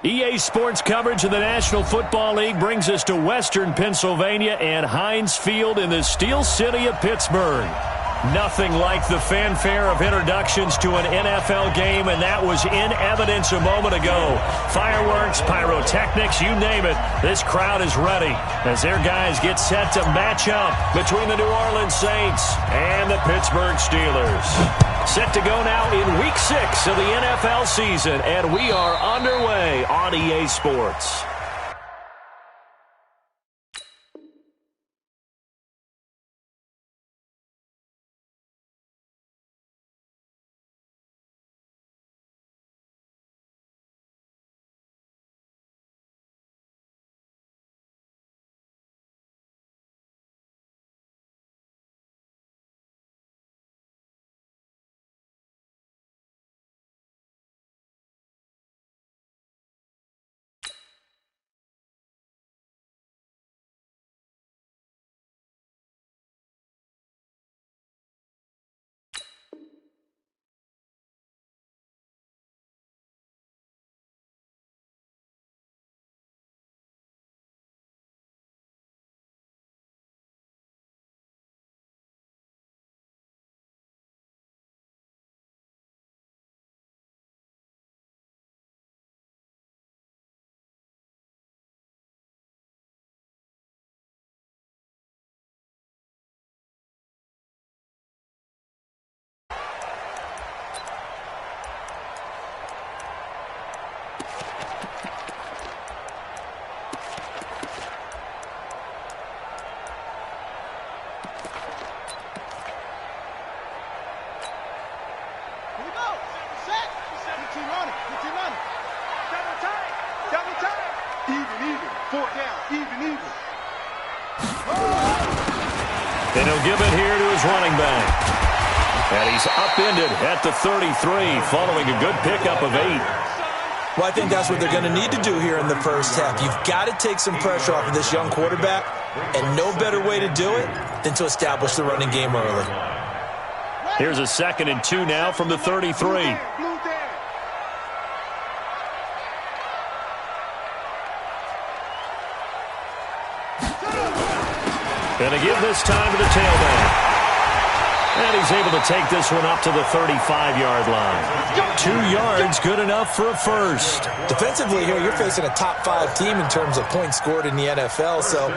EA Sports coverage of the National Football League brings us to Western Pennsylvania and Heinz Field in the Steel City of Pittsburgh. Nothing like the fanfare of introductions to an NFL game, and that was in evidence a moment ago. Fireworks, pyrotechnics, you name it. This crowd is ready as their guys get set to match up between the New Orleans Saints and the Pittsburgh Steelers. Set to go now in Week 6 of the NFL season, and we are underway on EA Sports. And he'll give it here to his running back. And he's upended at the 33 following a good pickup of 8. Well, I think that's what they're going to need to do here in the first half. You've got to take some pressure off of this young quarterback, and no better way to do it than to establish the running game early. Here's a 2nd and 2 now from the 33. And to give this time to the tailback. And he's able to take this one up to the 35-yard line. 2 yards, good enough for a first. Defensively here, you're facing a top 5 team in terms of points scored in the NFL. So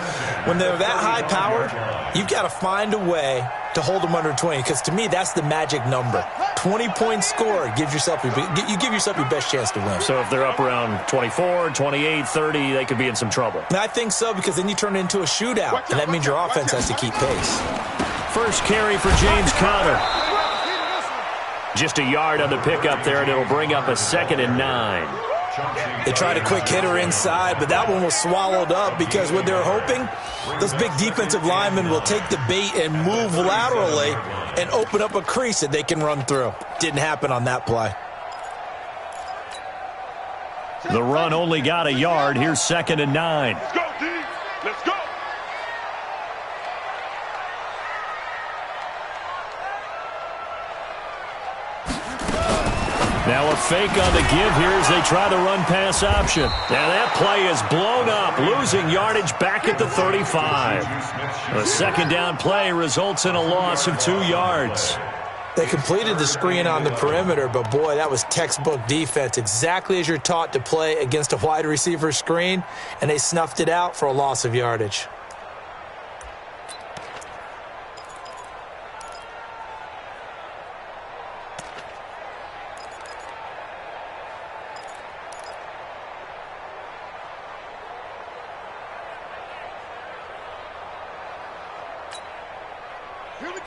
when they're that high-powered, you've got to find a way to hold them under 20. Because to me, that's the magic number. 20 points scored, you give yourself your best chance to win. So if they're up around 24, 28, 30, they could be in some trouble. And I think so, because then you turn it into a shootout, and that means your offense has to keep pace. First carry for James Conner. Just a yard on the pickup there, and it'll bring up a 2nd and 9. They tried a quick hitter inside, but that one was swallowed up because what they're hoping, those big defensive linemen will take the bait and move laterally and open up a crease that they can run through. Didn't happen on that play. The run only got a yard. Here's 2nd and 9. Let's go, D. Let's go. Now a fake on the give here as they try the run-pass option. Now that play is blown up, losing yardage back at the 35. A 2nd down play results in a loss of 2 yards. They completed the screen on the perimeter, but boy, that was textbook defense. Exactly as you're taught to play against a wide receiver screen, and they snuffed it out for a loss of yardage.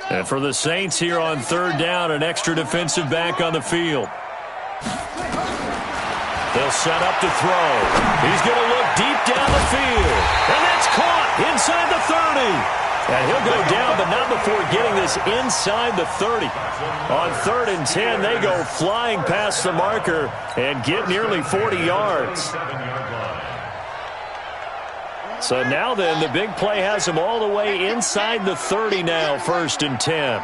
And for the Saints here on 3rd down, an extra defensive back on the field. They'll set up to throw. He's going to look deep down the field. And that's caught inside the 30. And he'll go down, but not before getting this inside the 30. On 3rd and 10, they go flying past the marker and get nearly 40 yards. So now then, the big play has him all the way inside the 30 now, 1st and 10.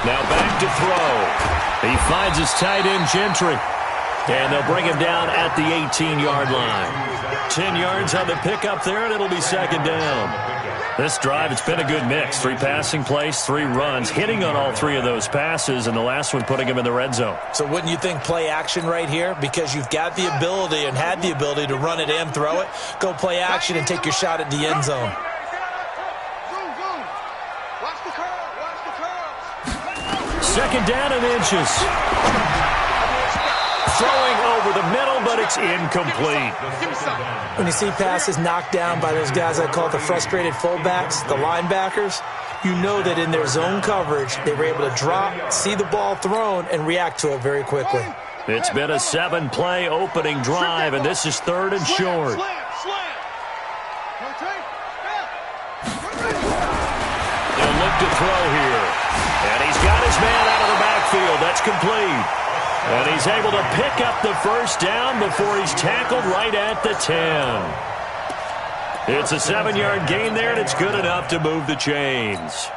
Now back to throw. He finds his tight end, Gentry. And they'll bring him down at the 18-yard line. 10 yards on the pickup there, and it'll be second down. This drive, it's been a good mix. 3 passing plays, 3 runs, hitting on all 3 of those passes, and the last one putting him in the red zone. So wouldn't you think play action right here? Because you've got the ability and had the ability to run it and throw it. Go play action and take your shot at the end zone. Second down and inches. Throwing over the middle, but it's incomplete. When you see passes knocked down by those guys I call the frustrated fullbacks, the linebackers, you know that in their zone coverage, they were able to drop, see the ball thrown, and react to it very quickly. It's been a 7-play opening drive, and this is 3rd and short. They'll look to throw here. And he's got his man out of the backfield. That's complete. And he's able to pick up the first down before he's tackled right at the 10. It's a 7-yard gain there, and it's good enough to move the chains.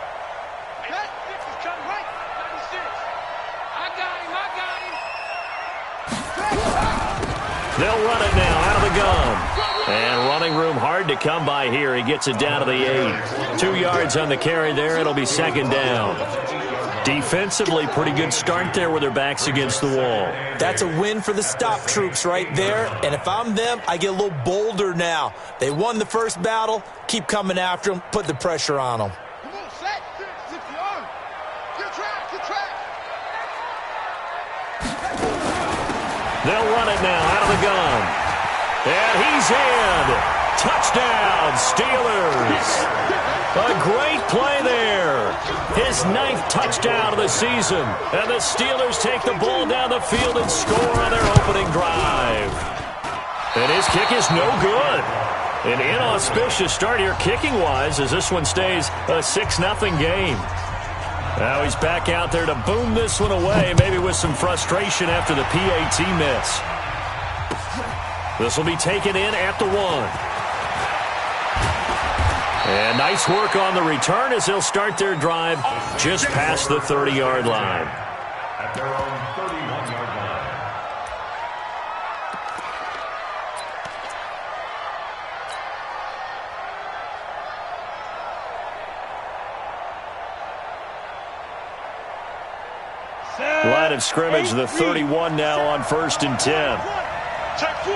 They'll run it now out of the gun. And running room hard to come by here. He gets it down to the 8. 2 yards on the carry there. It'll be second down. Defensively, pretty good start there with their backs against the wall. That's a win for the stop troops right there. And if I'm them, I get a little bolder now. They won the first battle. Keep coming after them. Put the pressure on them. Come on, set. Get track. They'll run it now out of the gun. And he's in. Touchdown, Steelers. A great play there. His 9th touchdown of the season. And the Steelers take the ball down the field and score on their opening drive. And his kick is no good. An inauspicious start here kicking-wise as this one stays a 6-0 game. Now he's back out there to boom this one away, maybe with some frustration after the PAT miss. This will be taken in at the 1. And nice work on the return as they'll start their drive just past the 30-yard line. At their own 31-yard line. Line of scrimmage, the 31 now on 1st and 10. Take 4.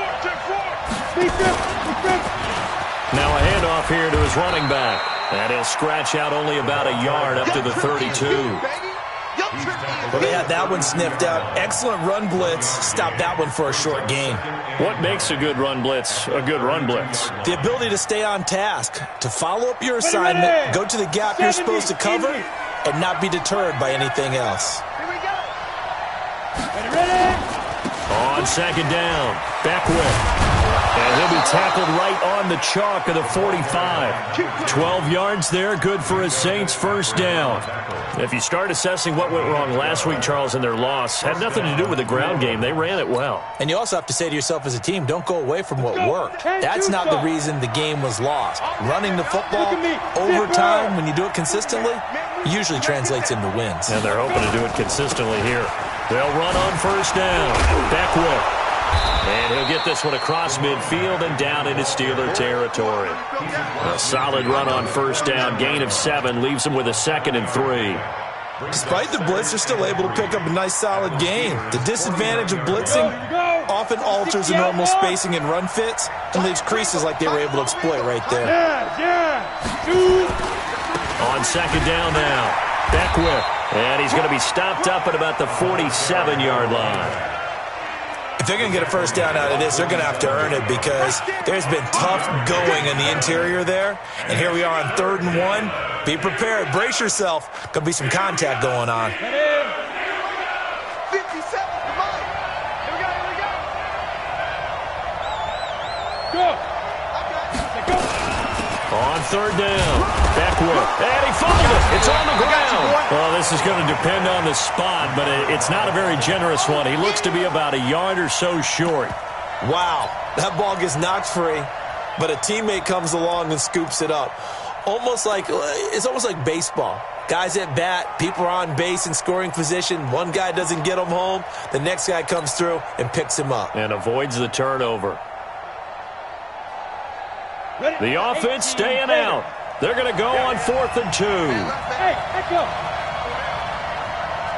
Now a handoff here to his running back. And he'll scratch out only about a yard up to the 32. Well, they had that one sniffed out. Excellent run blitz. Stop that one for a short gain. What makes a good run blitz a good run blitz? The ability to stay on task, to follow up your assignment, go to the gap you're supposed to cover, and not be deterred by anything else. On second down, Beckwith. And he'll be tackled right on the chalk of the 45. 12 yards there, good for a Saints first down. If you start assessing what went wrong last week, Charles, in their loss, had nothing to do with the ground game. They ran it well. And you also have to say to yourself as a team, don't go away from what worked. That's not the reason the game was lost. Running the football, overtime, when you do it consistently, usually translates into wins. And they're hoping to do it consistently here. They'll run on first down. Beckwith. And he'll get this one across midfield and down into Steeler territory. A solid run on first down. Gain of 7 leaves them with a 2nd and 3. Despite the blitz, they're still able to pick up a nice solid gain. The disadvantage of blitzing often alters the normal spacing and run fits and leaves creases like they were able to exploit right there. On second down now, Beckwith. And he's going to be stopped up at about the 47-yard line. If they're going to get a first down out of this, they're going to have to earn it because there's been tough going in the interior there. And here we are on 3rd and 1. Be prepared. Brace yourself. Going to be some contact going on. 57. Come on. Here we go. Go. On 3rd down, Beckwith. And he fumbled it. It's on the ground. Well, this is going to depend on the spot, but it's not a very generous one. He looks to be about a yard or so short. Wow. That ball gets knocked free, but a teammate comes along and scoops it up. It's almost like baseball. Guys at bat, people are on base in scoring position. One guy doesn't get him home. The next guy comes through and picks him up. And avoids the turnover. The offense staying out. They're going to go on 4th and 2. Hey, let's go.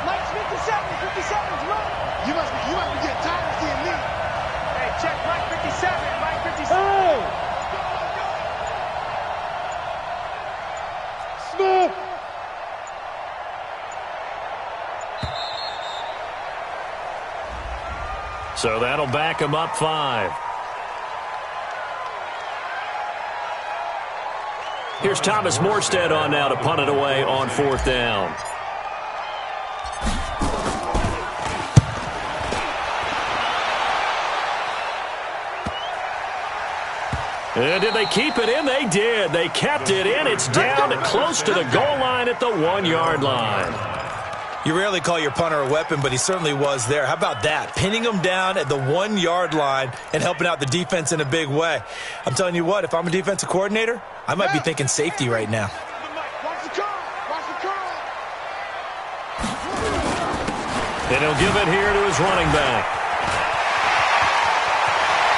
Mike's 57's running. You must be getting tired of seeing me. Hey, check Mike 57. Mike 57. Oh! Smooth. So that'll back him up 5. Here's Thomas Morstead on now to punt it away on 4th down. And did they keep it in? They did. They kept it in. It's down close to the goal line at the 1-yard line. You rarely call your punter a weapon, but he certainly was there. How about that? Pinning him down at the 1-yard line and helping out the defense in a big way. I'm telling you what, if I'm a defensive coordinator, I might be thinking safety right now. Watch the curl. Watch the curl. And he'll give it here to his running back.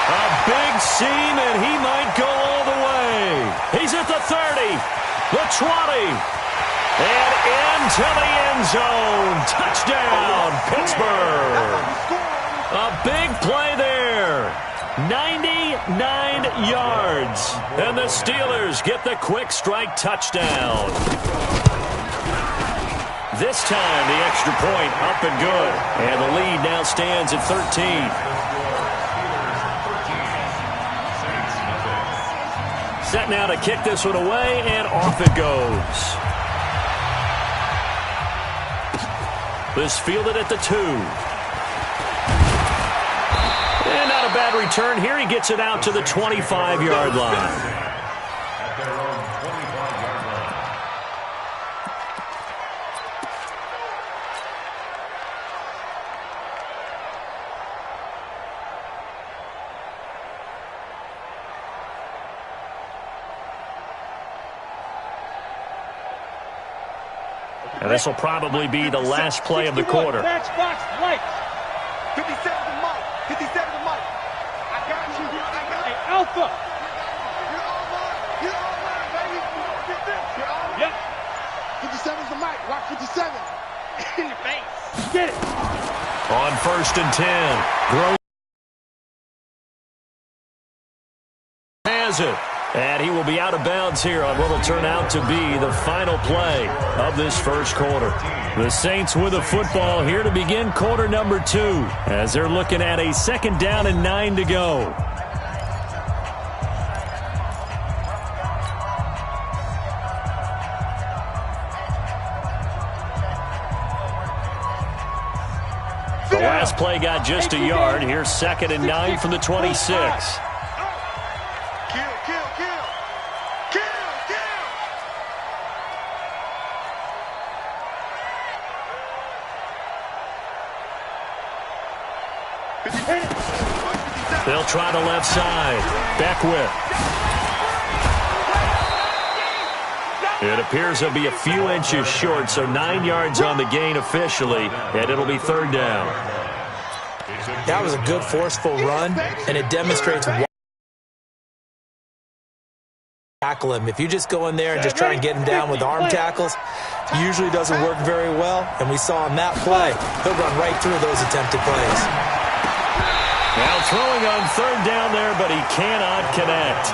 A big seam, and he might go all the way. He's at the 30, the 20. And into the end zone. Touchdown, Pittsburgh. A big play there. 99 yards. And the Steelers get the quick strike touchdown. This time, the extra point up and good. And the lead now stands at 13. Set now to kick this one away, and off it goes. This fielded at the 2. And not a bad return here. He gets it out to the 25-yard line. At their own 25-yard line. And this will probably be the last play of the quarter. Box, lights. 57 to Mike. 57 to Mike. I got you. Hey, Alpha. You're all mine, baby. You're all mine. Yep. 57's to Mike. Rock 57. In your face. Get it. On 1st and 10. Gross has it. And he will be out of bounds here on what will turn out to be the final play of this first quarter. The Saints with the football here to begin quarter number 2 as they're looking at a 2nd down and 9 to go. The last play got just a yard. Here's 2nd and 9 from the 26. They'll try the left side. Beckwith. It appears they'll be a few inches short, so 9 yards on the gain officially, and it'll be 3rd down. That was a good, forceful run, and it demonstrates why tackle him. If you just go in there and just try and get him down with arm tackles, usually doesn't work very well, and we saw on that play, he'll run right through those attempted plays. Now throwing on 3rd down there, but he cannot connect.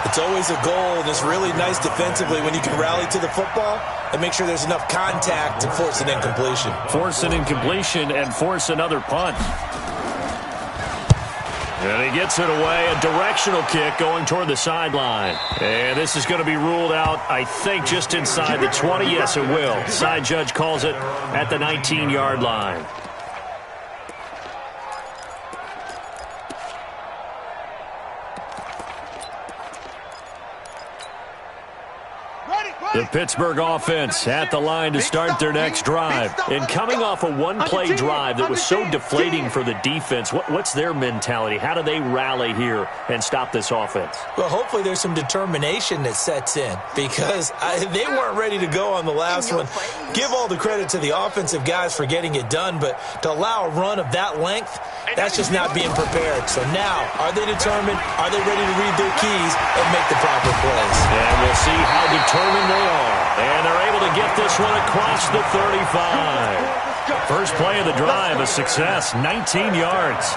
It's always a goal, and it's really nice defensively when you can rally to the football and make sure there's enough contact to force an incompletion. Force an incompletion and force another punt. And he gets it away, a directional kick going toward the sideline. And this is going to be ruled out, I think, just inside the 20. Yes, it will. Side judge calls it at the 19-yard line. Ready, The Pittsburgh offense at the line to start their next drive. And coming off a one-play drive that was so deflating for the defense, what's their mentality? How do they rally here and stop this offense? Well, hopefully there's some determination that sets in because they weren't ready to go on the last one. Give all the credit to the offensive guys for getting it done, but to allow a run of that length, that's just not being prepared. So now, are they determined? Are they ready to read their keys and make the proper plays? And we'll see how determined they are. And they're able to get this one across the 35. First play of the drive, a success, 19 yards.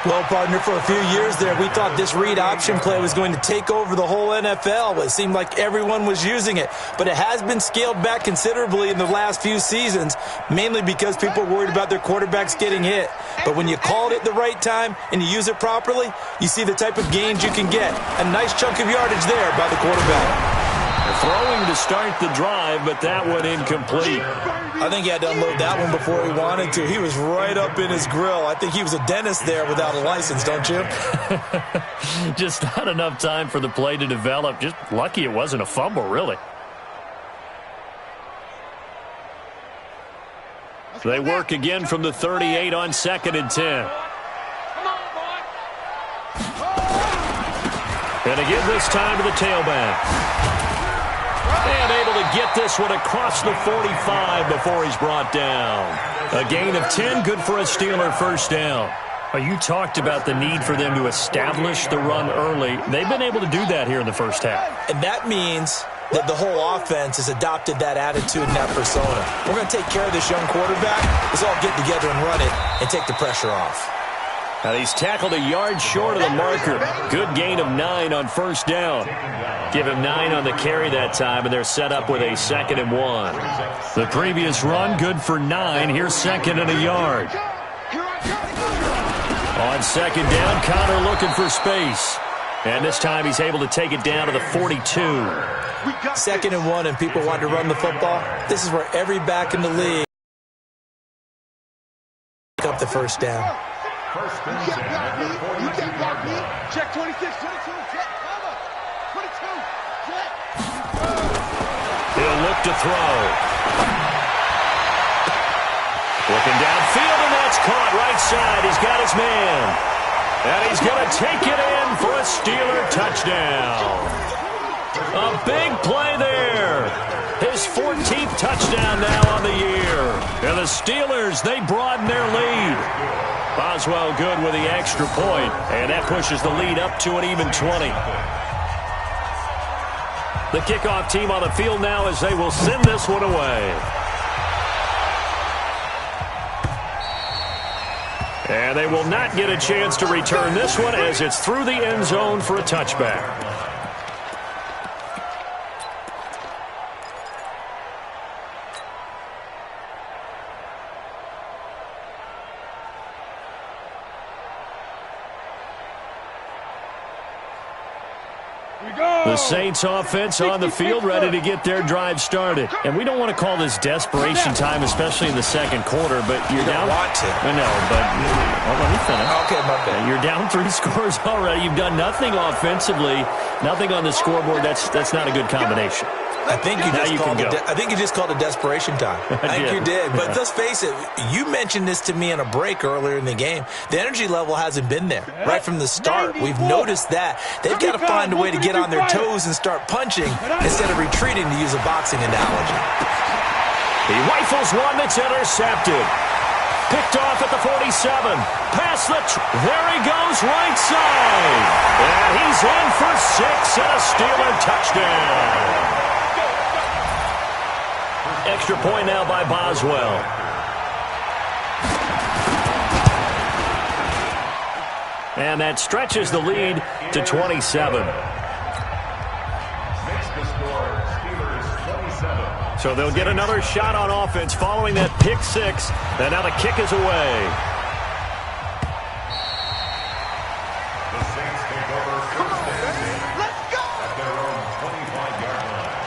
Well, partner, for a few years there, we thought this read option play was going to take over the whole NFL. It seemed like everyone was using it. But it has been scaled back considerably in the last few seasons, mainly because people are worried about their quarterbacks getting hit. But when you call it at the right time and you use it properly, you see the type of gains you can get. A nice chunk of yardage there by the quarterback. Throwing to start the drive, but that one incomplete. I think he had to unload that one before he wanted to. He was right up in his grill. I think he was a dentist there without a license, don't you? Just not enough time for the play to develop. Just lucky it wasn't a fumble, really. They work again from the 38 on 2nd and 10. And again this time to the tailback. And able to get this one across the 45 before he's brought down. A gain of 10, good for a Steeler first down. You talked about the need for them to establish the run early. They've been able to do that here in the first half. And that means that the whole offense has adopted that attitude and that persona. We're going to take care of this young quarterback. Let's all get together and run it and take the pressure off. Now he's tackled a yard short of the marker. Good gain of 9 on first down. Give him 9 on the carry that time, and they're set up with a 2nd and 1. The previous run, good for 9. Here's 2nd and a yard. On 2nd down, Connor looking for space. And this time he's able to take it down to the 42. 2nd and 1, and people want to run the football. This is where every back in the league pick up the first down. First and 10 at the 42-yard line. Check 26, 22, check, cover. 22, check. He'll look to throw. Looking downfield, and that's caught right side. He's got his man. And he's going to take it in for a Steeler touchdown. A big play there. His 14th touchdown now on the year. And the Steelers, they broaden their lead. Boswell good with the extra point, and that pushes the lead up to an even 20. The kickoff team on the field now as they will send this one away. And they will not get a chance to return this one as it's through the end zone for a touchback. The Saints offense on the field ready to get their drive started. And we don't want to call this desperation time, especially in the second quarter, but you're down. Want to. I know, but let me finish. Okay, my bad. You're down 3 scores already. You've done nothing offensively, nothing on the scoreboard. That's not a good combination. I think you just called it desperation time. I think you did. But let's face it, you mentioned this to me in a break earlier in the game. The energy level hasn't been there right from the start. We've noticed that. They've got to find a way to get on their toes and start punching instead of retreating, to use a boxing analogy. He rifles one that's intercepted. Picked off at the 47. Past there he goes, right side. And he's in for 6 and a Steeler touchdown. Extra point now by Boswell. And that stretches the lead to 27. Makes the score Steelers 27. So they'll get another shot on offense following that pick 6. And now the kick is away. The Saints take over first and 10 at their own 25-yard line.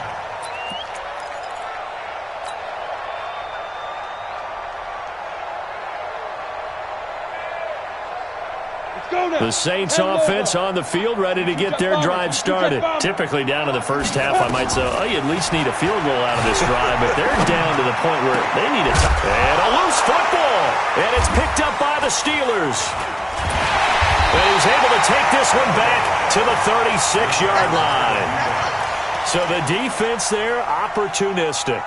The Saints offense on the field, ready to get their drive started. Typically down to the first half, I might say, oh, you at least need a field goal out of this drive, but they're down to the point where they need a and a loose football, and it's picked up by the Steelers. And he's able to take this one back to the 36-yard line. So the defense there, opportunistic.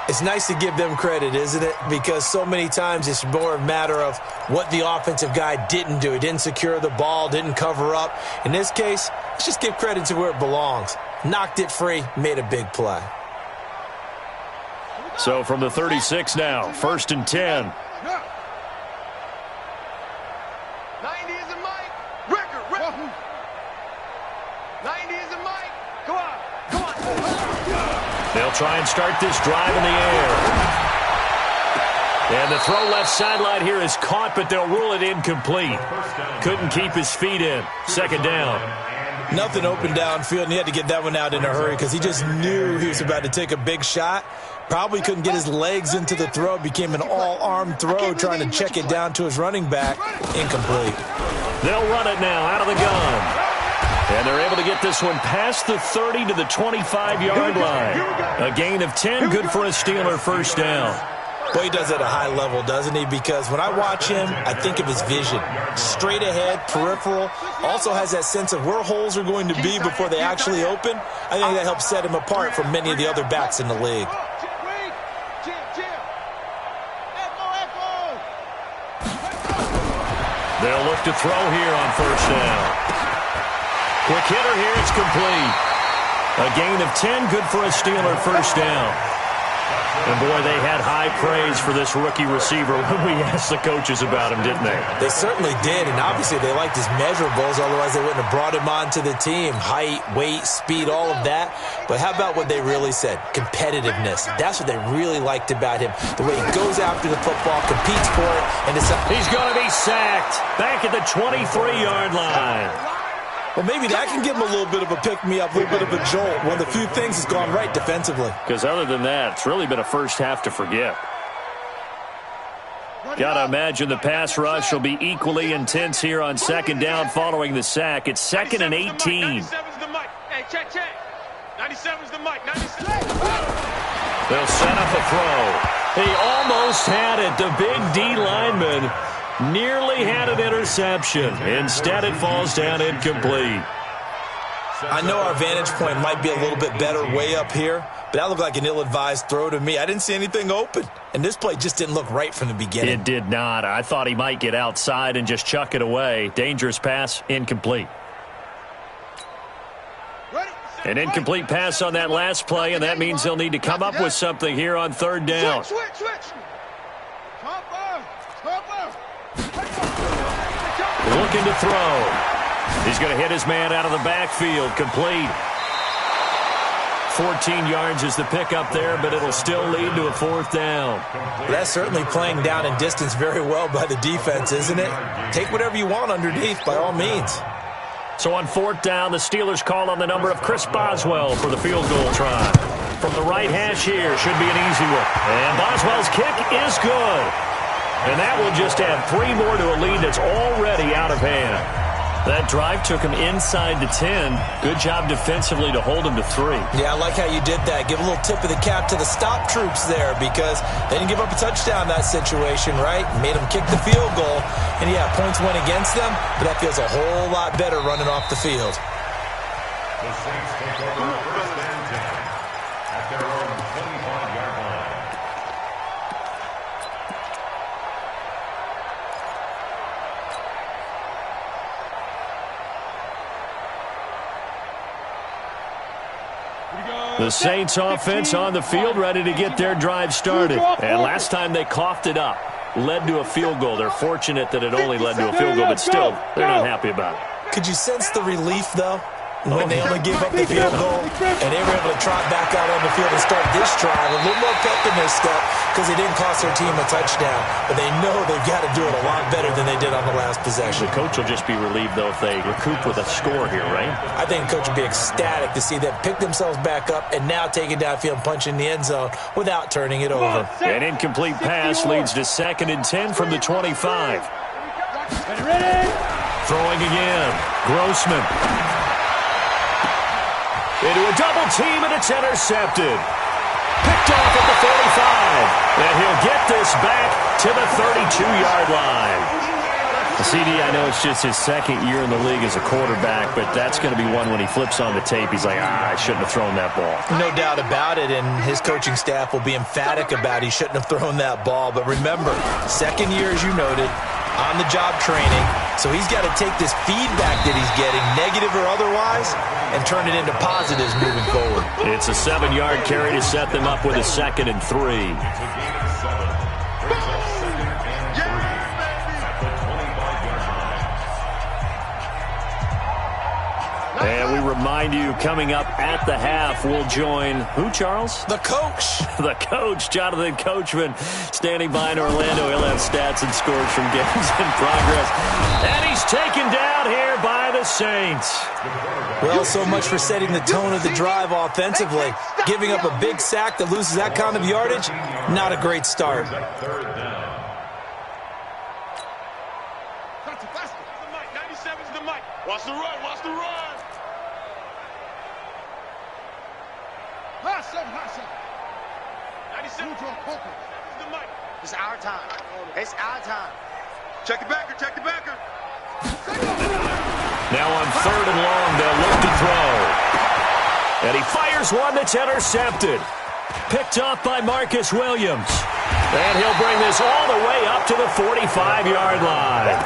It's nice to give them credit, isn't it? Because so many times it's more a matter of what the offensive guy didn't do. He didn't secure the ball, didn't cover up. In this case, let's just give credit to where it belongs. Knocked it free, made a big play. So from the 36 now, 1st and 10. 90 is a mic. Ricker. 90 is a mic. Come on. They'll try and start this drive in the air. And the throw left sideline here is caught, but they'll rule it incomplete. Couldn't keep his feet in. 2nd down. Nothing open downfield, and he had to get that one out in a hurry because he just knew he was about to take a big shot. Probably couldn't get his legs into the throw. Became an all-arm throw, trying to check it down to his running back. Incomplete. They'll run it now out of the gun. And they're able to get this one past the 30 to the 25-yard line. A gain of 10, good for a Steeler first down. Well, he does it at a high level, doesn't he? Because when I watch him, I think of his vision. Straight ahead, peripheral. Also has that sense of where holes are going to be before they actually open. I think that helps set him apart from many of the other backs in the league. They'll look to throw here on first down. Quick hitter here, it's complete. A gain of 10, good for a Steeler first down. And boy, they had high praise for this rookie receiver when we asked the coaches about him, didn't they? They certainly did, and obviously they liked his measurables, otherwise they wouldn't have brought him onto the team. Height, weight, speed, all of that. But how about what they really said? Competitiveness. That's what they really liked about him. The way he goes after the football, competes for it, and he's going to be sacked back at the 23-yard line. Well, maybe that can give him a little bit of a pick-me-up, a little bit of a jolt. One of the few things that's gone right defensively. Because other than that, it's really been a first half to forget. Got to imagine the pass rush will be equally intense here on 2nd down following the sack. It's 2nd and 18. 97's the mic. Hey, check. 97's the mic. 97. They'll set up a throw. He almost had it. The big D lineman nearly had an interception. Instead, it falls down incomplete. I know our vantage point might be a little bit better way up here, but that looked like an ill-advised throw to me. I didn't see anything open, and this play just didn't look right from the beginning. It did not. I thought he might get outside and just chuck it away. Dangerous pass, incomplete. An incomplete pass on that last play, and that means they'll need to come up with something here on 3rd down. Switch. Looking to throw. He's going to hit his man out of the backfield. Complete. 14 yards is the pickup there, but it'll still lead to a 4th down. That's certainly playing down in distance very well by the defense, isn't it? Take whatever you want underneath, by all means. So on 4th down, the Steelers call on the number of Chris Boswell for the field goal try. From the right hash here, should be an easy one. And Boswell's kick is good. And that will just add 3 more to a lead that's already out of hand. That drive took him inside the 10. Good job defensively to hold him to 3. Yeah, I like how you did that. Give a little tip of the cap to the stop troops there because they didn't give up a touchdown in that situation, right? Made them kick the field goal. And, yeah, points went against them, but that feels a whole lot better running off the field. The Saints take over 1st and 10 at their own 25-yard line. The Saints offense on the field ready to get their drive started. And last time they coughed it up, led to a field goal. They're fortunate that it only led to a field goal, but still, they're not happy about it. Could you sense the relief, though, when they only gave up the field goal and they were able to trot back out on the field and start this drive? A little more pep in their step because they didn't cost their team a touchdown, but they know they've got to do it a lot better than they did on the last possession. The coach will just be relieved, though, if they recoup with a score here, right? I think the coach would be ecstatic to see them pick themselves back up and now take it downfield and punch in the end zone without turning it over. An incomplete pass leads to 2nd and 10 from the 25. Ready? Throwing again. Grossman. Into a double team, and it's intercepted. Picked off at the 45. And he'll get this back to the 32-yard line. CD, I know it's just his second year in the league as a quarterback, but that's going to be one when he flips on the tape. He's like, I shouldn't have thrown that ball. No doubt about it, and his coaching staff will be emphatic about he shouldn't have thrown that ball. But remember, second year, as you noted, on-the-job training. So he's got to take this feedback that he's getting, negative or otherwise, and turn it into positives moving forward. It's a 7-yard carry to set them up with a 2nd and 3. And we remind you, coming up at the half, we'll join who, Charles? The coach. The coach, Jonathan Coachman, standing by in Orlando. He'll have stats and scores from games in progress. And he's taken down here by the Saints. Well, so much for setting the tone of the drive offensively. Giving up a big sack that loses that kind of yardage, not a great start. Watch the run, watch the run. Hot seven. 97. It's our time. It's our time. Check the backer, check the backer. Now on 3rd and long, they'll look to throw. And he fires one that's intercepted. Picked off by Marcus Williams. And he'll bring this all the way up to the 45-yard line.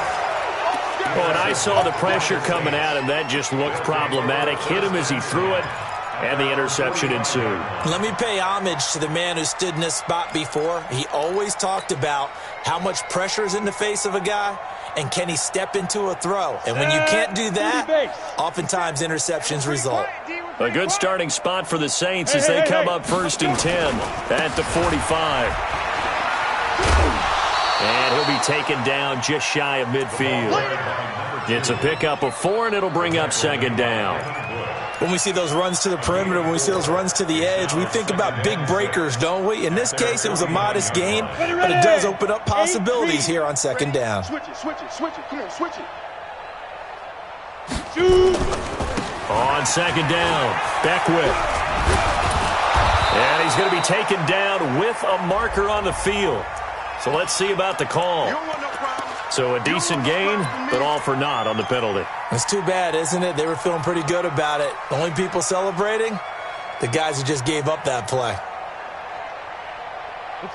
Oh, and I saw the pressure coming at him. That just looked problematic. Hit him as he threw it, and the interception ensued. Let me pay homage to the man who stood in this spot before. He always talked about how much pressure is in the face of a guy, and can he step into a throw. And when you can't do that, oftentimes interceptions result. A good starting spot for the Saints as they come up 1st and 10 at the 45. And he'll be taken down just shy of midfield. It's a pickup of 4, and it'll bring up 2nd down. When we see those runs to the perimeter, when we see those runs to the edge, we think about big breakers, don't we? In this case, it was a modest gain, but it does open up possibilities here on 2nd down. Switch it. Come on, switch it. On 2nd down, Beckwith. And he's going to be taken down with a marker on the field. So let's see about the call. So a decent gain, but all for naught on the penalty. It's too bad, isn't it? They were feeling pretty good about it. The only people celebrating, the guys who just gave up that play.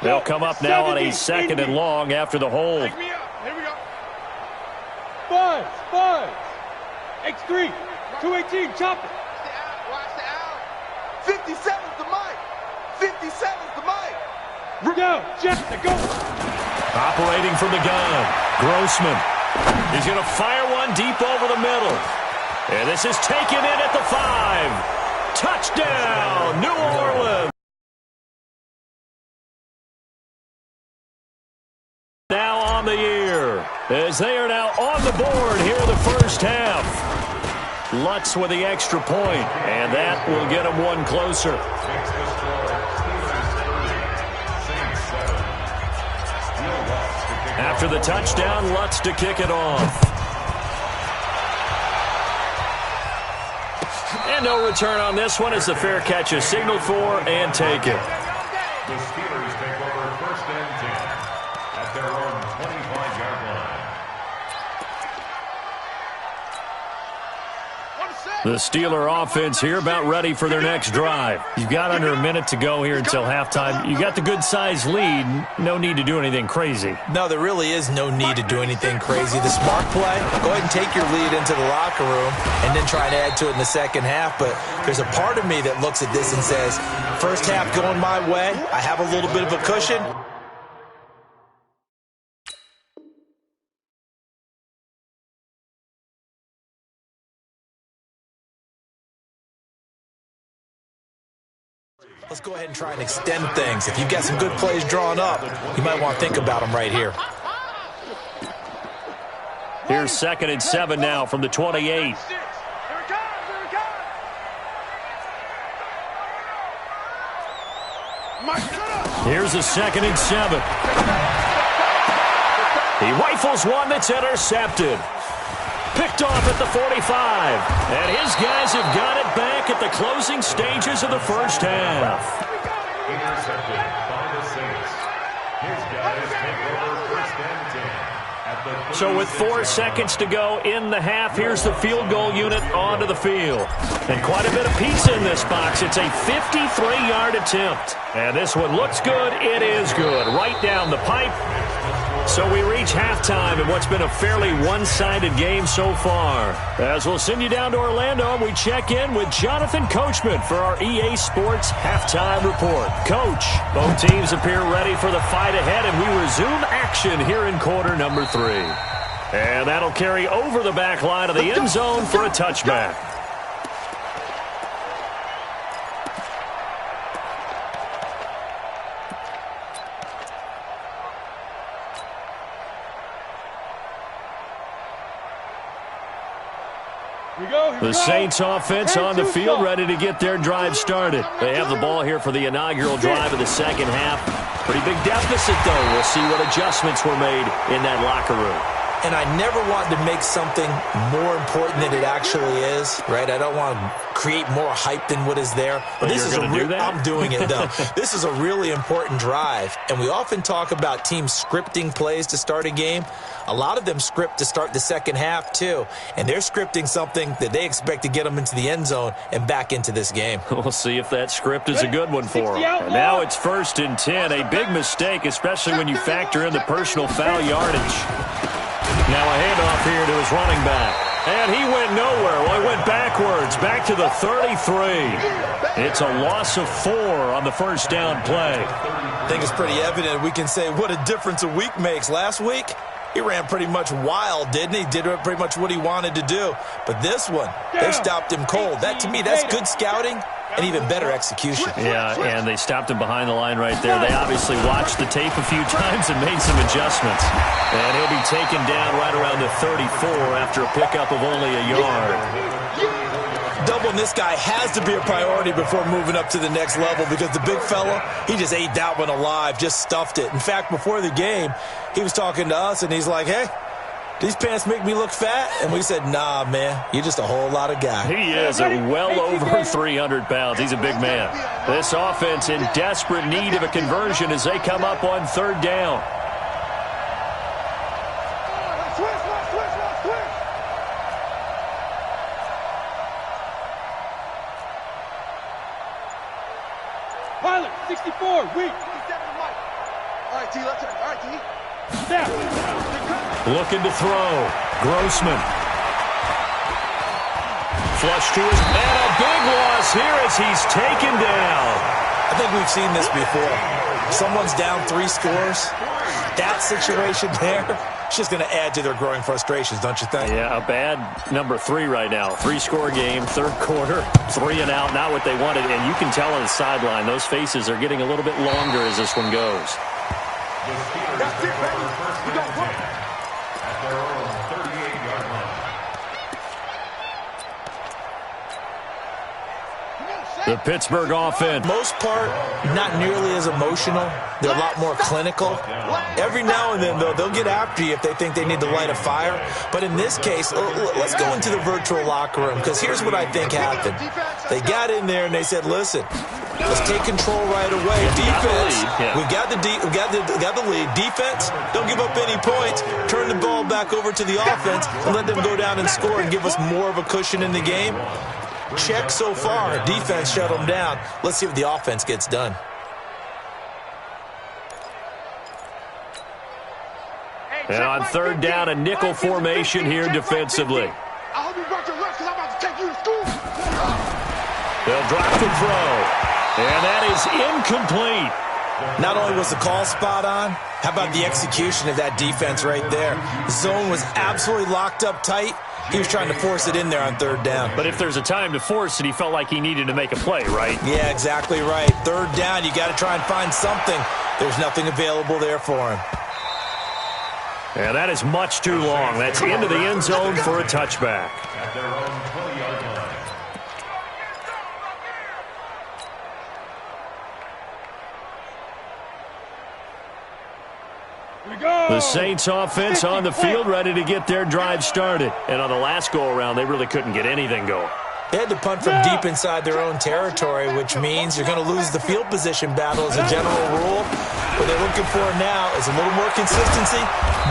They'll come up now on a 2nd and long after the hold. Here we go. Buzz. X3, 218, chop it. Watch the out. 57's the mic. 57's the mic. Go, Jeff, go. Operating from the gun, Grossman. He's going to fire one deep over the middle. And this is taken in at the 5. Touchdown, New Orleans. Now on the year, as they are now on the board here in the first half. Lutz with the extra point, and that will get them one closer. After the touchdown, Lutz to kick it off. And no return on this one as the fair catch is signaled for and taken. The Steelers take over 1st and 10 at their own 25-yard line. The Steeler offense here about ready for their next drive. You've got under a minute to go here until halftime. You got the good-sized lead. No need to do anything crazy. No, there really is no need to do anything crazy. The smart play, go ahead and take your lead into the locker room and then try to add to it in the second half. But there's a part of me that looks at this and says, first half going my way, I have a little bit of a cushion. Let's go ahead and try and extend things. If you've got some good plays drawn up, you might want to think about them right here. Here's 2nd and 7 now from the 28. Here's a 2nd and 7. He rifles one that's intercepted. picked off at the 45. And his guys have got it back at the closing stages of the first half. Intercepted by the Saints. His guys take over first and 10. So with 4 seconds to go in the half, here's the field goal unit onto the field. And quite a bit of pizza in this box. It's a 53-yard attempt. And this one looks good. It is good. Right down the pipe. So we reach halftime in what's been a fairly one-sided game so far. As we'll send you down to Orlando, we check in with Jonathan Coachman for our EA Sports Halftime Report. Coach, both teams appear ready for the fight ahead, and we resume action here in quarter number 3. And that'll carry over the back line of the end zone for a touchback. The Saints offense on the field, ready to get their drive started. They have the ball here for the inaugural drive of the second half. Pretty big deficit, though. We'll see what adjustments were made in that locker room. And I never want to make something more important than it actually is, right? I don't want to create more hype than what is there. But this is I'm doing it, though. This is a really important drive. And we often talk about teams scripting plays to start a game. A lot of them script to start the second half, too. And they're scripting something that they expect to get them into the end zone and back into this game. We'll see if that script is a good one for them. And now it's 1st and 10. A big mistake, especially when you factor in the personal foul yardage. Now a handoff here to his running back. And he went nowhere. Well, he went backwards, back to the 33. It's a loss of 4 on the first down play. I think it's pretty evident. We can say what a difference a week makes. Last week, he ran pretty much wild, didn't he? Did pretty much what he wanted to do. But this one, they stopped him cold. That, to me, that's good scouting and even better execution. Yeah, and they stopped him behind the line right there. They obviously watched the tape a few times and made some adjustments. And he'll be taken down right around the 34 after a pickup of only a yard. Doubling this guy has to be a priority before moving up to the next level because the big fella, he just ate that one alive, just stuffed it. In fact, before the game, he was talking to us, and he's like, hey, these pants make me look fat? And we said, nah, man, you're just a whole lot of guy. He is well over 300 pounds. He's a big man. This offense in desperate need of a conversion as they come up on 3rd down. Pilot, 64, weak. 67 to Mike. All right, T, left turn. All right, T. Snap. Looking to throw. Grossman. Flush to his man. A big loss here as he's taken down. I think we've seen this before. Someone's down 3 scores. That situation there, it's just going to add to their growing frustrations, don't you think? Yeah, a bad number 3 right now. 3-score game, 3rd quarter, 3 and out, not what they wanted. And you can tell on the sideline, those faces are getting a little bit longer as this one goes. That's it, baby. We don't run. At their own 38-yard line. The Pittsburgh offense. Most part, not nearly as emotional. They're a lot more clinical. Every now and then, though, they'll get after you if they think they need to light a fire. But in this case, let's go into the virtual locker room, because here's what I think happened. They got in there and they said, listen, let's take control right away. Defense, we got the lead. Defense, don't give up any points. Turn the ball back over to the offense and let them go down and score and give us more of a cushion in the game. Check so far. Defense shut them down. Let's see if the offense gets done. And on 3rd down, a nickel formation here defensively. I hope you brought your lunch because I'm about to take you to school. They'll drop the throw. And that is incomplete. Not only was the call spot on, how about the execution of that defense right there? Zone was absolutely locked up tight. He was trying to force it in there on 3rd down. But if there's a time to force it, he felt like he needed to make a play, right? Yeah, exactly right. 3rd down, you got to try and find something. There's nothing available there for him. And that is much too long. That's into the end zone for a touchback. At their own 20-yard line. The Saints offense on the field, ready to get their drive started. And on the last go-around, they really couldn't get anything going. They had to punt from deep inside their own territory, which means you're going to lose the field position battle as a general rule. What they're looking for now is a little more consistency,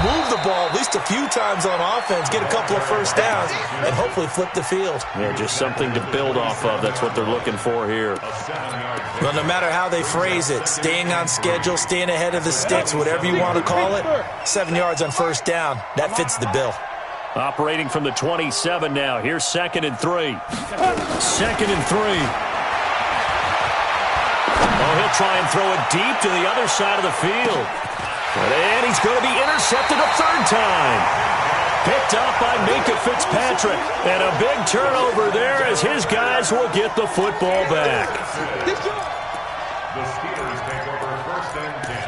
move the ball at least a few times on offense, get a couple of first downs, and hopefully flip the field. Yeah, just something to build off of. That's what they're looking for here. Well, no matter how they phrase it, staying on schedule, staying ahead of the sticks, whatever you want to call it, 7 yards on first down, that fits the bill. Operating from the 27 now. Here's 2nd and 3. 2nd and 3. Oh, he'll try and throw it deep to the other side of the field. And he's going to be intercepted a third time. Picked up by Minka Fitzpatrick. And a big turnover there as his guys will get the football back. The Steelers take over 1st and 10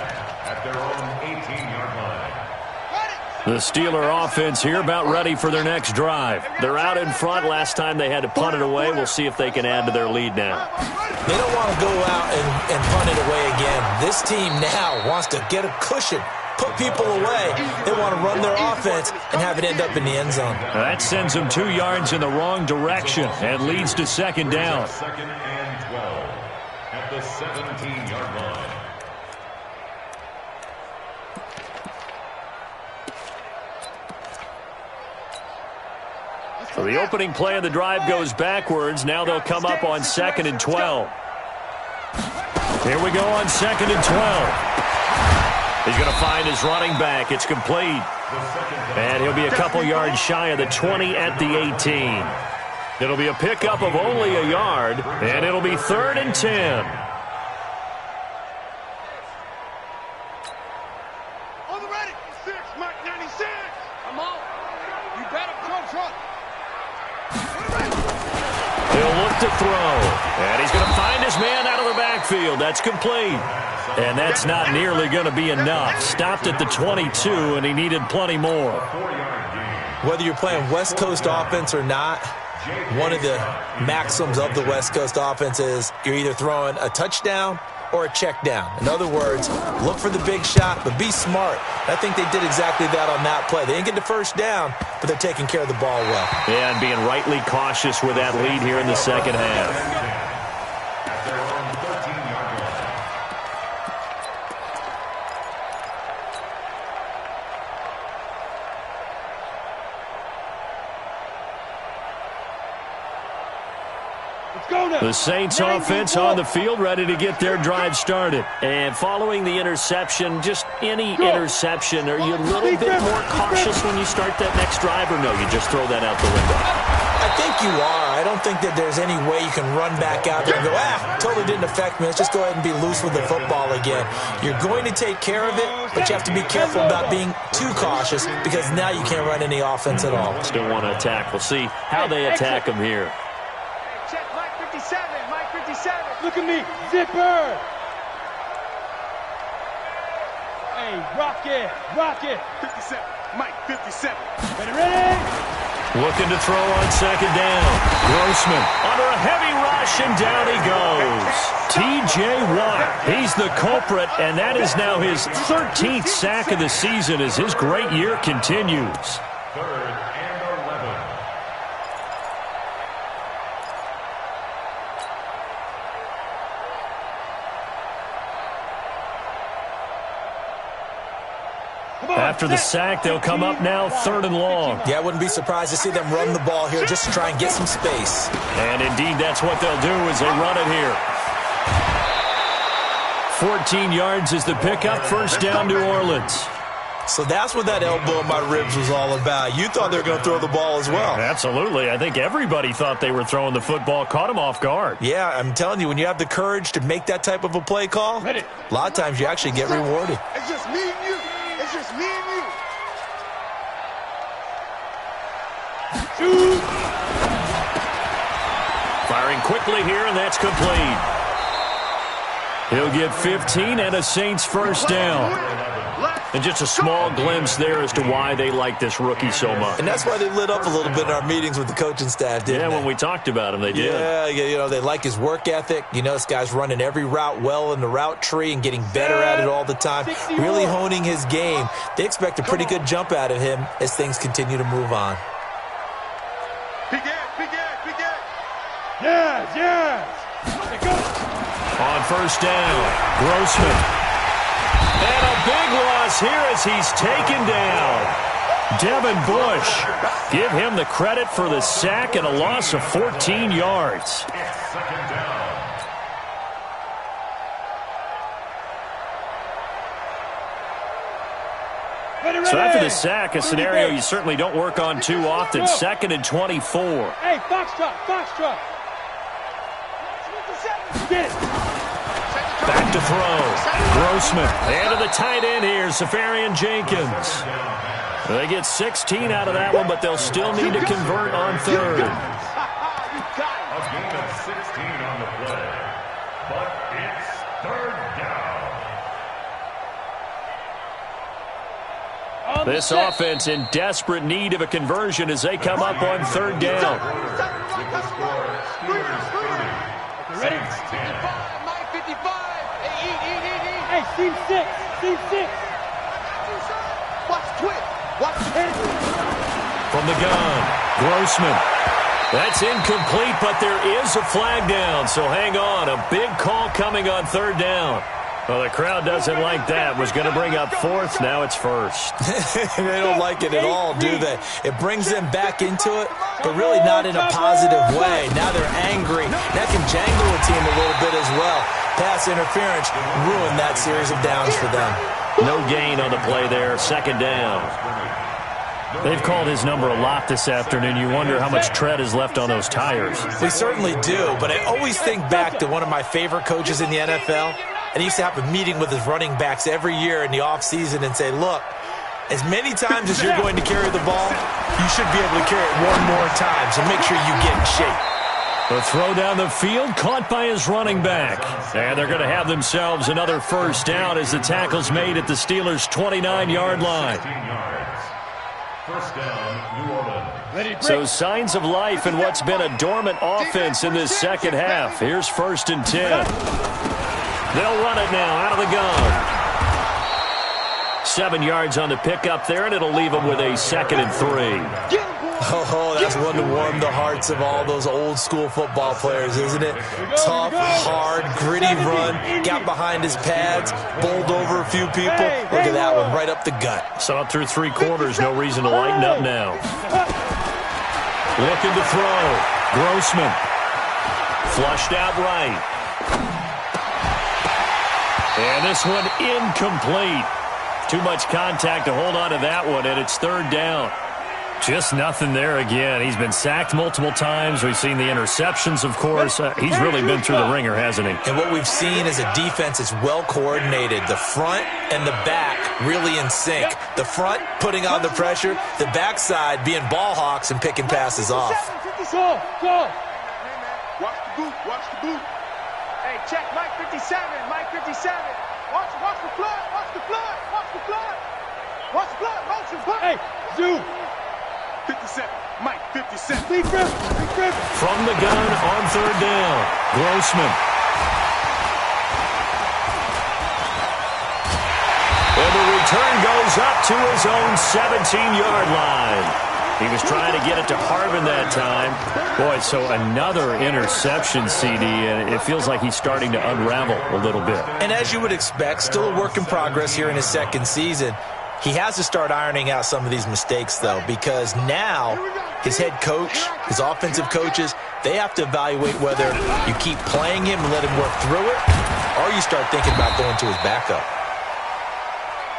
at their own 18-yard line. The Steeler offense here about ready for their next drive. They're out in front. Last time they had to punt it away. We'll see if they can add to their lead now. They don't want to go out and punt it away again. This team now wants to get a cushion, put people away. They want to run their offense and have it end up in the end zone. That sends them 2 yards in the wrong direction and leads to 2nd down. 2nd and 12 at the 17-yard line. So the opening play of the drive goes backwards. Now they'll come up on 2nd and 12. Here we go on 2nd and 12. He's going to find his running back. It's complete. And he'll be a couple yards shy of the 20 at the 18. It'll be a pickup of only a yard, and it'll be 3rd and 10. On the ready. 6, Mike 96. Come on. You better control. He'll look to throw. And he's going to find his man out of the backfield. That's complete. And that's not nearly going to be enough. Stopped at the 22, and he needed plenty more. Whether you're playing West Coast offense or not, one of the maxims of the West Coast offense is you're either throwing a touchdown or a check down. In other words, look for the big shot, but be smart. I think they did exactly that on that play. They didn't get the first down, but they're taking care of the ball well. Yeah, and being rightly cautious with that lead here in the second half. The Saints offense on the field, ready to get their drive started. And following the interception, just any interception, are you a little bit more cautious when you start that next drive, or no, you just throw that out the window? I think you are. I don't think that there's any way you can run back out there and go, totally didn't affect me. Let's just go ahead and be loose with the football again. You're going to take care of it, but you have to be careful about being too cautious because now you can't run any offense at all. Still want to attack. We'll see how they attack them here. Check Mike 57. Mike 57. Look at me. Zipper. Hey, rock it. Rock it. 57. Mike 57. Ready? Looking to throw on second down. Grossman under a heavy rush, and down he goes. T.J. Watt, he's the culprit, and that is now his 13th sack of the season as his great year continues. 3rd and 11. After the sack, they'll come up now 3rd and long. Yeah, I wouldn't be surprised to see them run the ball here just to try and get some space. And indeed, that's what they'll do as they run it here. 14 yards is the pickup, first down, New Orleans. So that's what that elbow in my ribs was all about. You thought they were going to throw the ball as well. Absolutely. I think everybody thought they were throwing the football, caught him off guard. Yeah, I'm telling you, when you have the courage to make that type of a play call, a lot of times you actually get rewarded. It's just me and you. It's just me and you. Shoot. Firing quickly here, and that's complete. He'll get 15 and a Saints first down. Let's And just a small glimpse there as to why they like this rookie so much. And that's why they lit up a little bit in our meetings with the coaching staff, didn't they? When we talked about him, they did. Yeah, they like his work ethic. This guy's running every route well in the route tree and getting better at it all the time, really honing his game. They expect a pretty good jump out of him as things continue to move on. Yes. On first down, Grossman. And a big loss here as he's taken down. Devin Bush. Give him the credit for the sack and a loss of 14 yards. So after the sack, a scenario you certainly don't work on too often. 2nd and 24. Hey, Foxtrot. Get it. Back to throw. Grossman. And to the tight end here, Safarian Jenkins. They get 16 out of that one, but they'll still need to convert on third. A gain of 16 on the play, but it's third down. This offense in desperate need of a conversion as they come up on third down. With the score, Steelers 30, Ready? Saints 10. Mike 55. Hey, team 6. Watch twist. Watch hit. From the gun, Grossman. That's incomplete, but there is a flag down, so hang on. A big call coming on third down. Well, the crowd doesn't like that. Was going to bring up fourth. Now it's first. They don't like it at all, do they? It brings them back into it, but really not in a positive way. Now they're angry. That can jangle a team a little bit as well. Pass interference ruined that series of downs for them. No gain on the play there. Second down. They've called his number a lot this afternoon. You wonder how much tread is left on those tires. We certainly do, but I always think back to one of my favorite coaches in the NFL. And he used to have a meeting with his running backs every year in the offseason and say, look, as many times as you're going to carry the ball, you should be able to carry it one more time, so make sure you get in shape. The throw down the field, caught by his running back. And they're going to have themselves another first down as the tackle's made at the Steelers' 29-yard line. First down, New Orleans. So signs of life in what's been a dormant offense in this second half. Here's 1st and 10. They'll run it now out of the gun. 7 yards on the pickup there, and it'll leave them with a 2nd and 3. Oh, that's one to warm the hearts of all those old-school football players, isn't it? Tough, hard, gritty run, got behind his pads, bowled over a few people. Look at that one, right up the gut. So up through 3 quarters, no reason to lighten up now. Looking to throw. Grossman. Flushed out right. And this one incomplete. Too much contact to hold on to that one, and it's third down. Just nothing there again. He's been sacked multiple times. We've seen the interceptions, of course. He's really been through the ringer, hasn't he? And what we've seen is a defense that's well coordinated. The front and the back really in sync. The front putting on the pressure. The backside being ball hawks and picking passes off. Go. Watch the boot. Watch the boot. Hey, check Mike 57. Mike 57. Watch the flood. Watch the flood. Watch the flood. Watch the flood. Motion. Flood. Hey, zoom. 57. Mike 57. Big grip. From the gun on third down. Grossman. And the return goes up to his own 17-yard line. He was trying to get it to Harvin that time. Boy, so another interception, CD, and it feels like he's starting to unravel a little bit. And as you would expect, still a work in progress here in his second season. He has to start ironing out some of these mistakes, though, because now his head coach, his offensive coaches, they have to evaluate whether you keep playing him and let him work through it, or you start thinking about going to his backup.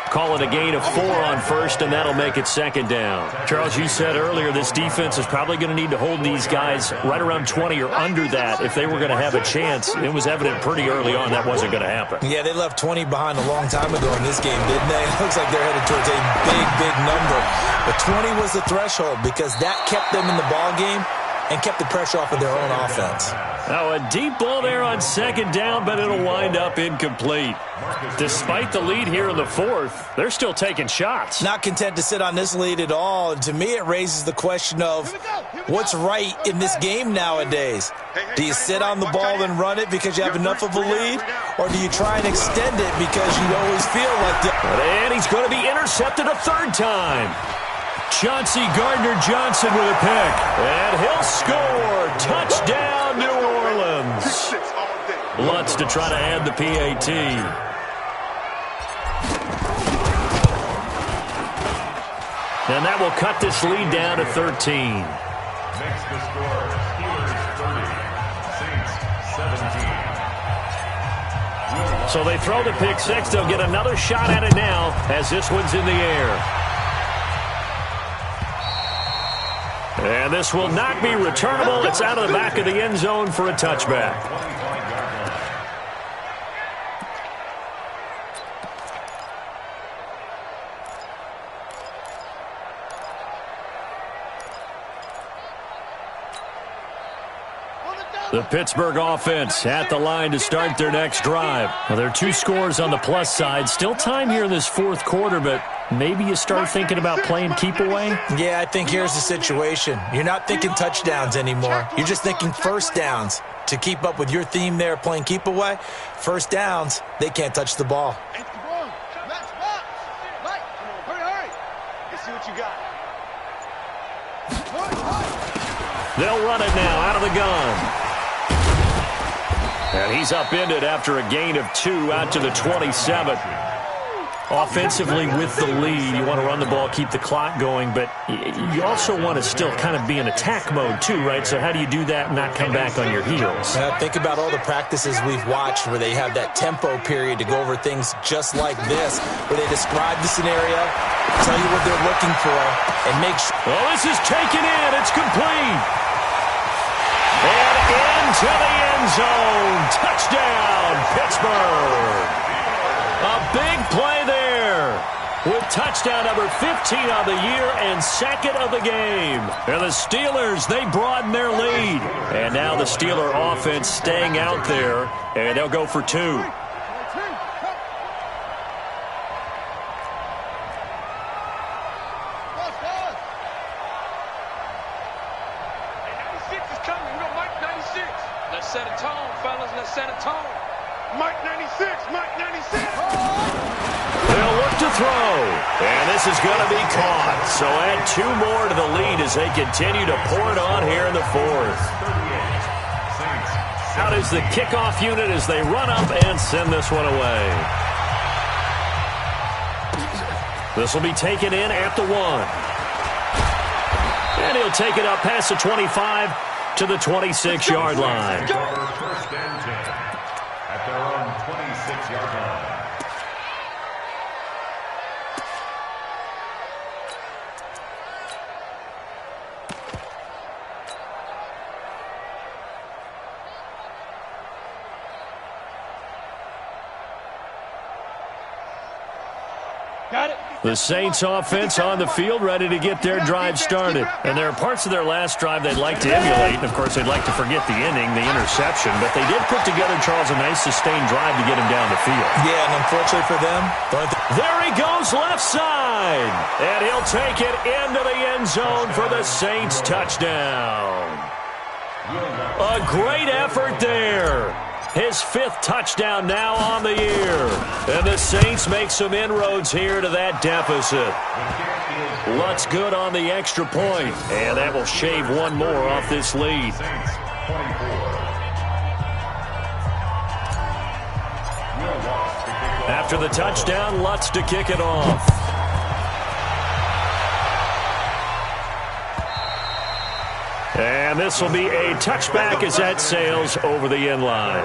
Call it a gain of 4 on first, and that'll make it second down. Charles, you said earlier this defense is probably going to need to hold these guys right around 20 or under that if they were going to have a chance. It was evident pretty early on that wasn't going to happen. Yeah, they left 20 behind a long time ago in this game, didn't they? It looks like they're headed towards a big number. But 20 was the threshold because that kept them in the ball game and kept the pressure off of their own offense. Now a deep ball there on second down, but it'll wind up incomplete. Despite the lead here in the fourth, they're still taking shots. Not content to sit on this lead at all. And to me, it raises the question of what's right in this game nowadays. Do you sit on the ball and run it because you have enough of a lead? Or do you try and extend it because you always feel like the... And he's going to be intercepted a third time. Chauncey Gardner-Johnson with a pick. And he'll score. Touchdown, New Orleans. Lutz to try to add the PAT. And that will cut this lead down to 13. Makes the score Steelers 30, Saints 17. So they throw the pick six. They'll get another shot at it now as this one's in the air. And this will not be returnable. It's out of the back of the end zone for a touchback. The Pittsburgh offense at the line to start their next drive. Well, there are two scores on the plus side. Still time here in this fourth quarter, but maybe you start thinking about playing keep away? Yeah, I think here's the situation. You're not thinking touchdowns anymore. You're just thinking first downs. To keep up with your theme there, playing keep away, first downs, they can't touch the ball. They'll run it now out of the gun. And he's upended after a gain of 2 out to the 27. Offensively with the lead, you want to run the ball, keep the clock going, but you also want to still kind of be in attack mode too, right? So how do you do that and not come back on your heels? Think about all the practices we've watched where they have that tempo period to go over things just like this, where they describe the scenario, tell you what they're looking for, and make sure. Well, this is taken in. It's complete. And into the end zone. Touchdown, Pittsburgh. A big play there with touchdown number 15 on the year and second of the game. And the Steelers, they broaden their lead. And now the Steeler offense staying out there, and they'll go for 2. Let's set a tone, fellas. Let's set a tone. Mike 96, Mike 96. They'll look to throw, and this is going to be caught. So add 2 more to the lead as they continue to pour it on here in the fourth. Out is the kickoff unit as they run up and send this one away. This will be taken in at the 1. And he'll take it up past the 25 to the 26-yard line. First and 10 at their own 26-yard line. Got it. The Saints offense on the field, ready to get their drive started. And there are parts of their last drive they'd like to emulate. And, of course, they'd like to forget the inning, the interception. But they did put together, Charles, a nice sustained drive to get him down the field. Yeah, and unfortunately for them, there he goes left side. And he'll take it into the end zone for the Saints touchdown. A great effort there. His 5th touchdown now on the year. And the Saints make some inroads here to that deficit. Lutz good on the extra point. And that will shave 1 more off this lead. After the touchdown, Lutz to kick it off. And this will be a touchback as that sails over the end line.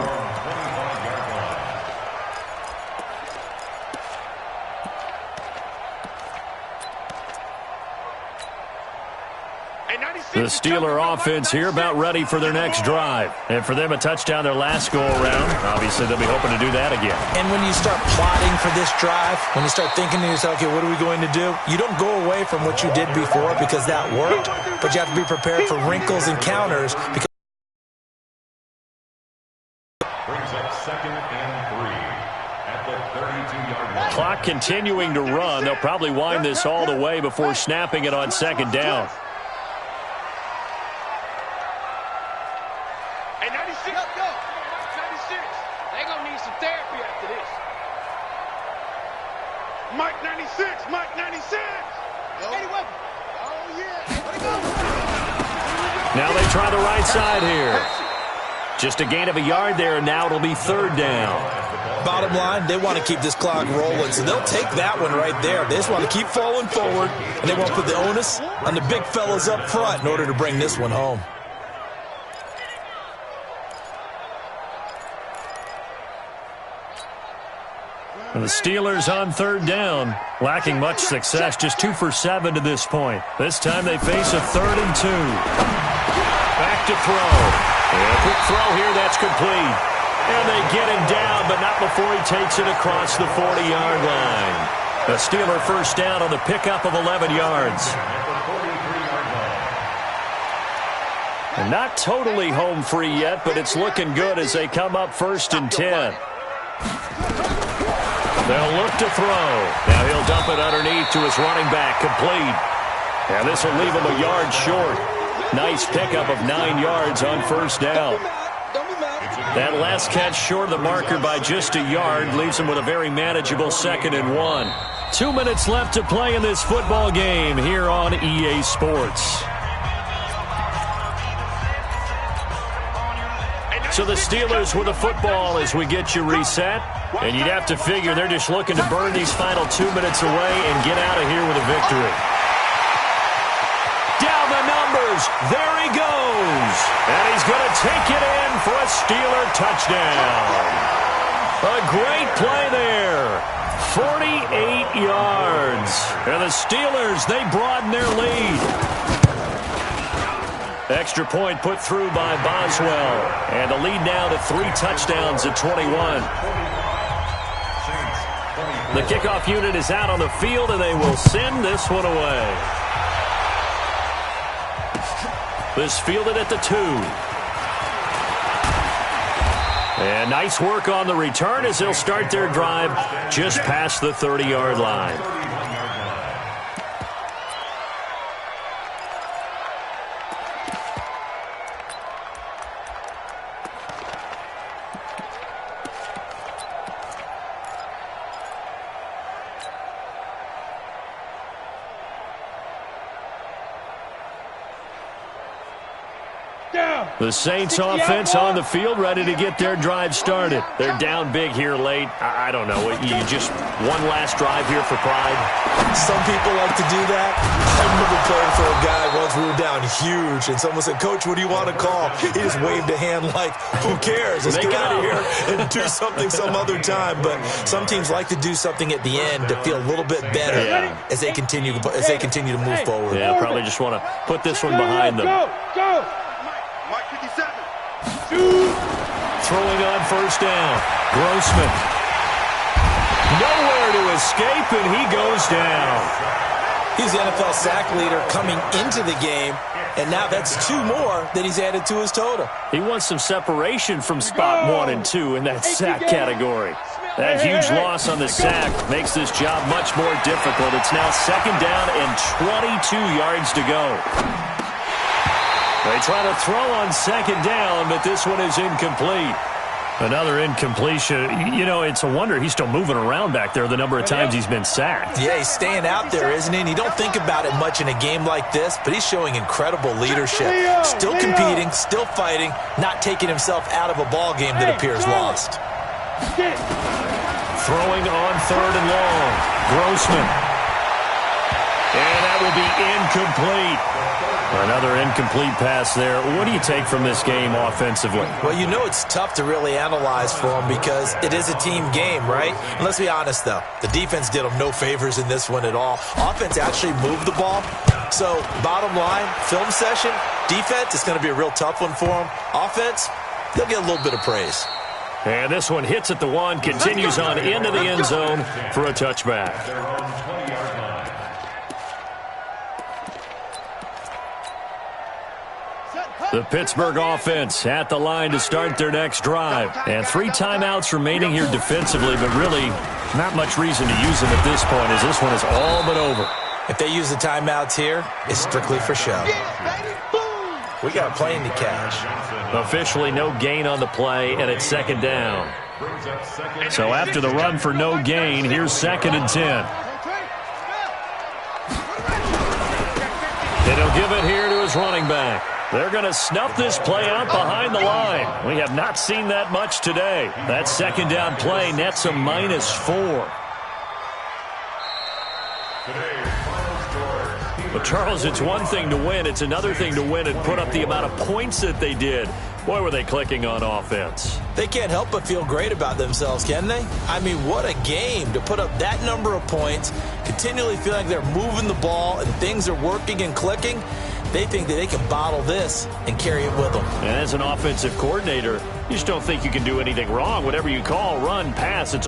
The Steeler offense here about ready for their next drive. And for them, a touchdown their last go-around. Obviously, they'll be hoping to do that again. And when you start plotting for this drive, when you start thinking to yourself, okay, what are we going to do? You don't go away from what you did before because that worked, but you have to be prepared for wrinkles and counters. Because 2nd and 3 at the 32-yard line. Clock continuing to run. They'll probably wind this all the way before snapping it on 2nd down. Hey, 96, go. 96. They're going to need some therapy after this. Mike 96, Mike 96. Eddie Weber. Oh, yeah. Let it go. Now they try the right side here. Just a gain of a yard there, and now it'll be 3rd down. Bottom line, they want to keep this clock rolling, so they'll take that one right there. They just want to keep falling forward, and they want to put the onus on the big fellas up front in order to bring this one home. And the Steelers on 3rd down, lacking much success, just 2 for 7 to this point. This time they face a 3rd and 2. Back to throw. And a quick throw here, that's complete. And they get him down, but not before he takes it across the 40-yard line. A Steeler first down on the pickup of 11 yards. And not totally home free yet, but it's looking good as they come up 1st and 10. They'll look to throw. Now he'll dump it underneath to his running back, complete. And this will leave him a yard short. Nice pickup of 9 yards on 1st down. That last catch short of the marker by just a yard leaves him with a very manageable 2nd and 1. 2 minutes left to play in this football game here on EA Sports. So the Steelers with the football as we get you reset. And you'd have to figure they're just looking to burn these final 2 minutes away and get out of here with a victory. Down the numbers. There he goes. And he's going to take it in for a Steeler touchdown. A great play there. 48 yards. And the Steelers, they broaden their lead. Extra point put through by Boswell. And the lead now to 3 touchdowns at 21. The kickoff unit is out on the field, and they will send this one away. This fielded at the 2. And nice work on the return as they'll start their drive just past the 30-yard line. The Saints offense on the field, ready to get their drive started. They're down big here late. I don't know. You just one last drive here for pride. Some people like to do that. I remember playing for a guy once. We were down huge, and someone said, "Coach, what do you want to call?" He just waved a hand like, "Who cares? Let's get out of here and do something some other time." But some teams like to do something at the end to feel a little bit better as they continue to move forward. Yeah, probably just want to put this one behind them. Go. Mike 57. Throwing on 1st down. Grossman. Nowhere to escape, and he goes down. He's the NFL sack leader coming into the game, and now that's 2 more that he's added to his total. He wants some separation from spot 1 and 2 in that sack category. That huge loss on the sack makes this job much more difficult. It's now 2nd down and 22 yards to go. They try to throw on 2nd down, but this one is incomplete. Another incompletion. You know, it's a wonder he's still moving around back there the number of times he's been sacked. Yeah, he's staying out there, isn't he? And you don't think about it much in a game like this, but he's showing incredible leadership. Still competing, still fighting, not taking himself out of a ball game that appears lost. Throwing on 3rd and long. Grossman. And that will be incomplete. Another incomplete pass there. What do you take from this game offensively? Well, you know it's tough to really analyze for them because it is a team game, right? And let's be honest, though. The defense did them no favors in this one at all. Offense actually moved the ball. So, bottom line, film session, defense, it's going to be a real tough one for them. Offense, they'll get a little bit of praise. And this one hits at the 1, continues on into the end zone for a touchback. Set, The Pittsburgh offense at the line to start their next drive. And 3 timeouts remaining here defensively, but really not much reason to use them at this point as this one is all but over. If they use the timeouts here, it's strictly for show. We got a plane to catch. Officially no gain on the play, and it's second down. So after the run for no gain, here's 2nd and 10. And he'll give it here to his running back. They're going to snuff this play out behind the line. We have not seen that much today. That second down play nets a -4. But, Charles, it's one thing to win. It's another thing to win and put up the amount of points that they did. Boy, were they clicking on offense. They can't help but feel great about themselves, can they? I mean, what a game to put up that number of points, continually feel like they're moving the ball and things are working and clicking. They think that they can bottle this and carry it with them. And as an offensive coordinator, you just don't think you can do anything wrong. Whatever you call, run, pass, it's